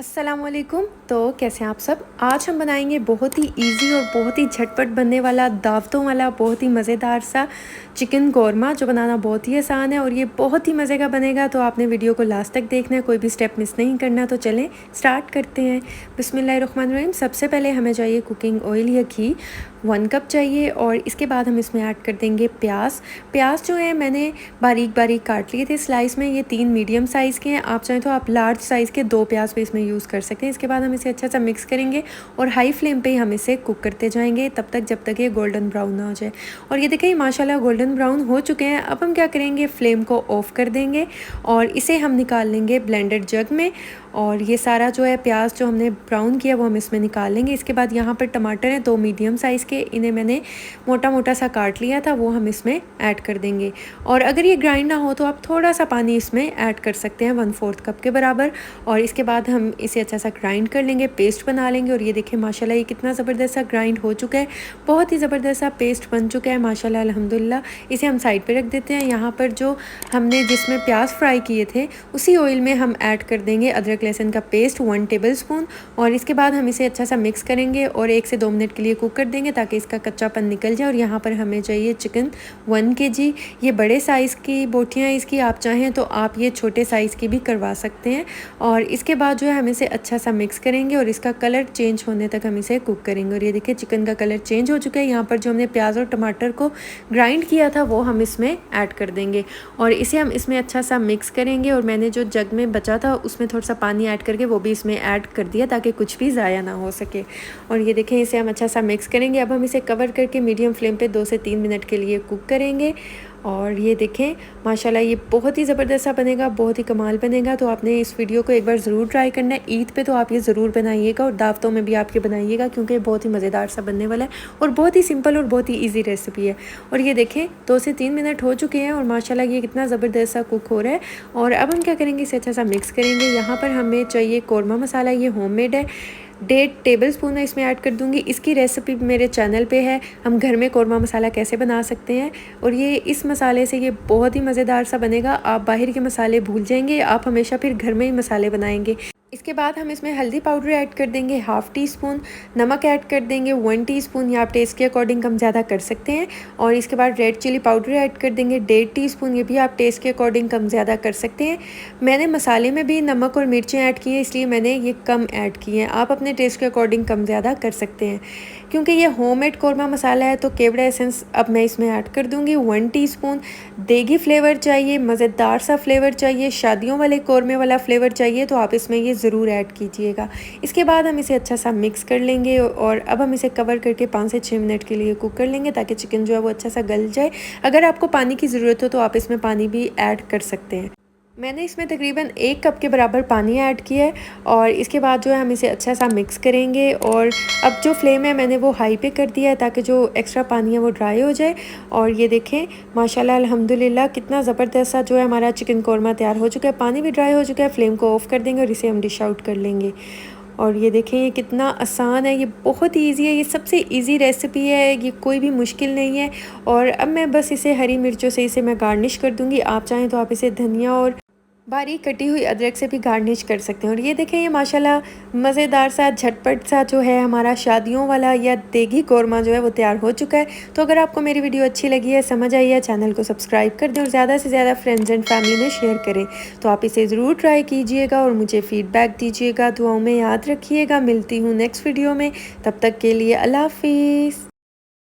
अस्सलामुअलैकुम। तो कैसे हैं आप सब। आज हम बनाएंगे बहुत ही इजी और बहुत ही झटपट बनने वाला दावतों वाला बहुत ही मज़ेदार सा चिकन कौरमा, जो बनाना बहुत ही आसान है और ये बहुत ही मज़े का बनेगा। तो आपने वीडियो को लास्ट तक देखना है, कोई भी स्टेप मिस नहीं करना। तो चलें स्टार्ट करते हैं। बिस्मिल्लाहिर्रहमानिर्रहीम। सबसे पहले हमें चाहिए कुकिंग ऑयल या घी 1 कप चाहिए और इसके बाद हम इसमें ऐड कर देंगे प्याज जो है मैंने बारीक बारीक काट लिए थे स्लाइस में। ये 3 मीडियम साइज़ के हैं, आप चाहें तो आप लार्ज साइज़ के 2 प्याज भी इसमें यूज़ कर सकते हैं। इसके बाद हम इसे अच्छा सा मिक्स करेंगे और हाई फ्लेम पे ही हम इसे कुक करते जाएंगे तब तक जब तक ये गोल्डन ब्राउन ना हो जाए। और ये देखिए माशाल्लाह गोल्डन ब्राउन हो चुके हैं। अब हम क्या करेंगे, फ्लेम को ऑफ़ कर देंगे और इसे हम निकाल लेंगे ब्लेंडर जग में। और ये सारा जो है प्याज जो हमने ब्राउन किया वो हम इसमें निकाल लेंगे। इसके बाद यहाँ पर टमाटर हैं 2 मीडियम साइज़ के, इन्हें मैंने मोटा मोटा सा काट लिया था, वो हम इसमें ऐड कर देंगे। और अगर ये ग्राइंड ना हो तो आप थोड़ा सा पानी इसमें ऐड कर सकते हैं 1/4 कप के बराबर। और इसके बाद हम इसे अच्छा सा ग्राइंड कर लेंगे, पेस्ट बना लेंगे। और ये देखिए माशाल्लाह ये कितना ज़बरदस्त सा ग्राइंड हो चुका है, बहुत ही ज़बरदस्त सा पेस्ट बन चुका है माशाल्लाह अल्हम्दुलिल्लाह। इसे हम साइड पे रख देते हैं। यहाँ पर जो हमने जिसमें प्याज फ्राई किए थे उसी ऑयल में हम ऐड कर देंगे अदरक लहसुन का पेस्ट 1 टेबलस्पून। और इसके बाद हम इसे अच्छा सा मिक्स करेंगे और 1 से 2 मिनट के लिए कुक कर देंगे ताकि इसका कच्चापन निकल जाए। और यहाँ पर हमें चाहिए चिकन 1 kg। ये बड़े साइज़ की बोटियाँ इसकी, आप चाहें तो आप ये छोटे साइज़ की भी करवा सकते हैं। और इसके बाद जो है हम इसे अच्छा सा मिक्स करेंगे और इसका कलर चेंज होने तक हम इसे कुक करेंगे। और ये देखिए चिकन का कलर चेंज हो चुका है। यहाँ पर जो हमने प्याज और टमाटर को ग्राइंड किया था वो हम इसमें ऐड कर देंगे और इसे हम इसमें अच्छा सा मिक्स करेंगे। और मैंने जो जग में बचा था उसमें थोड़ा सा पानी ऐड करके वो भी इसमें ऐड कर दिया ताकि कुछ भी ज़ाया ना हो सके। और ये देखें इसे हम अच्छा सा मिक्स करेंगे। अब हम इसे कवर करके मीडियम फ्लेम पे 2 से 3 मिनट के लिए कुक करेंगे। और ये देखें माशाल्लाह ये बहुत ही ज़बरदस्त सा बनेगा, बहुत ही कमाल बनेगा। तो आपने इस वीडियो को एक बार ज़रूर ट्राई करना है। ईद पे तो आप ये ज़रूर बनाइएगा और दावतों में भी आप ये बनाइएगा क्योंकि बहुत ही मज़ेदार सा बनने वाला है और बहुत ही सिंपल और बहुत ही ईजी रेसिपी है। और ये देखें 2 से 3 मिनट हो चुके हैं और माशाल्लाह ये कितना ज़बरदस्त सा कुक हो रहा है। और अब हम क्या करेंगे, इसे अच्छा सा मिक्स करेंगे। यहाँ पर हमें चाहिए कौरमा मसाला, ये होममेड है, 1.5 टेबलस्पून मैं इसमें ऐड कर दूंगी। इसकी रेसिपी मेरे चैनल पे है, हम घर में कौरमा मसाला कैसे बना सकते हैं। और ये इस मसाले से ये बहुत ही मज़ेदार सा बनेगा, आप बाहर के मसाले भूल जाएंगे, आप हमेशा फिर घर में ही मसाले बनाएंगे। इसके बाद हम इसमें हल्दी पाउडर ऐड कर देंगे 1/2 टीस्पून, नमक ऐड कर देंगे 1 टीस्पून, या आप टेस्ट के अकॉर्डिंग कम ज़्यादा कर सकते हैं। और इसके बाद रेड चिली पाउडर ऐड कर देंगे 1.5 टीस्पून, ये भी आप टेस्ट के अकॉर्डिंग कम ज़्यादा कर सकते हैं। मैंने मसाले में भी नमक और मिर्चें ऐड की हैं इसलिए मैंने ये कम ऐड किए हैं, आप अपने टेस्ट के अकॉर्डिंग कम ज़्यादा कर सकते हैं। क्योंकि ये होममेड कौरमा मसाला है तो केवड़ा एसेंस अब मैं इसमें ऐड कर दूँगी 1 टीस्पून। देगी फ्लेवर चाहिए, मज़ेदार सा फ्लेवर चाहिए, शादियों वाले कौरमे वाला फ्लेवर चाहिए तो आप इसमें ये ज़रूर ऐड कीजिएगा। इसके बाद हम इसे अच्छा सा मिक्स कर लेंगे और अब हम इसे कवर करके 5 से 6 मिनट के लिए कुक कर लेंगे ताकि चिकन जो है वो अच्छा सा गल जाए। अगर आपको पानी की ज़रूरत हो तो आप इसमें पानी भी ऐड कर सकते हैं। मैंने इसमें तकरीबन 1 कप के बराबर पानी ऐड किया है। और इसके बाद जो है हम इसे अच्छा सा मिक्स करेंगे। और अब जो फ्लेम है मैंने वो हाई पे कर दिया है ताकि जो एक्स्ट्रा पानी है वो ड्राई हो जाए। और ये देखें माशाल्लाह अल्हम्दुलिल्लाह कितना ज़बरदस्त सा जो है हमारा चिकन कौरमा तैयार हो चुका है, पानी भी ड्राई हो चुका है। फ्लेम को ऑफ़ कर देंगे और इसे हम डिश आउट कर लेंगे। और ये देखें ये कितना आसान है, ये बहुत ही ईजी है, ये सबसे ईजी रेसिपी है, ये कोई भी मुश्किल नहीं है। और अब मैं बस इसे हरी मिर्चों से इसे मैं गार्निश कर दूँगी, आप चाहें तो आप इसे धनिया और बारीक कटी हुई अदरक से भी गार्निश कर सकते हैं। और ये देखें ये माशाल्लाह मज़ेदार सा झटपट सा जो है हमारा शादियों वाला या देगी कौरमा जो है वो तैयार हो चुका है। तो अगर आपको मेरी वीडियो अच्छी लगी है, समझ आई है, चैनल को सब्सक्राइब कर दें और ज़्यादा से ज़्यादा फ्रेंड्स एंड फैमिली में शेयर करें। तो आप इसे ज़रूर ट्राई कीजिएगा और मुझे फ़ीडबैक दीजिएगा, दुआओं में याद रखिएगा। मिलती हूँ नेक्स्ट वीडियो में, तब तक के लिए अल्लाह हाफिज़।